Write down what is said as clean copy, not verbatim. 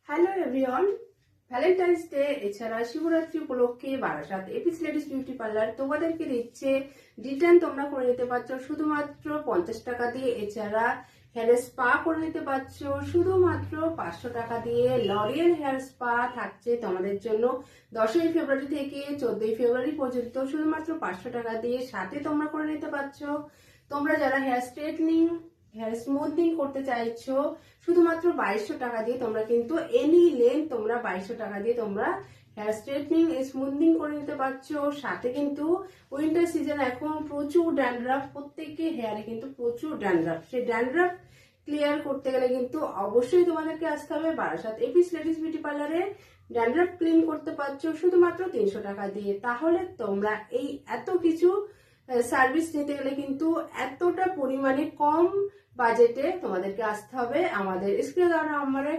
Hello everyone, Valentine's day এছাড়া শিবরাত্রি উপলক্ষে Barasat Apis ladies beauty parlour তোমাদেরকে দিচ্ছে রিটার্ন তোমরা করে নিতে পারছো শুধুমাত্র 50 টাকা দিয়ে। এছাড়া হেয়ার স্পা করে নিতে পারছো শুধুমাত্র 500 টাকা দিয়ে। লরিয়াল হেয়ার স্পা থাকছে তোমাদের জন্য 10ই ফেব্রুয়ারি থেকে 14ই ফেব্রুয়ারি পর্যন্ত শুধুমাত্র 500 টাকা দিয়ে। সাথে তোমরা করে নিতে পারছো তোমরা যারা হেয়ার স্ট্রেটনিং হেয়ার স্মুথনিং করতে চাইছো শুধুমাত্র 2200 টাকা দিয়ে। তোমরা কিন্তু এনি লেন্থ তোমরা 2200 টাকা দিয়ে তোমরা হেয়ার স্ট্রেটনিং স্মুথনিং করে নিতে পারছো। সাথে কিন্তু উইন্টার সিজন, এখন প্রচুর ড্যান্ড্রাফ, প্রত্যেকে হেয়ারে কিন্তু প্রচুর ড্যান্ড্রাফ। সেই ড্যান্ড্রাফ ক্লিয়ার করতে গেলে কিন্তু অবশ্যই তোমাদেরকে আসতে হবে বারাসাত এপিস লেডিস বিউটি পার্লারে। ড্যান্ড্রাফ ক্লিন করতে পারছো শুধুমাত্র 300 টাকা দিয়ে। তাহলে তোমরা এই এত কিছু সার্ভিস নিতে গেলে কিন্তু এতটা পরিমাণে কম বাজেটে তোমাদেরকে আসতে হবে আমাদের স্ক্রিনে দেওয়া নাম্বারে।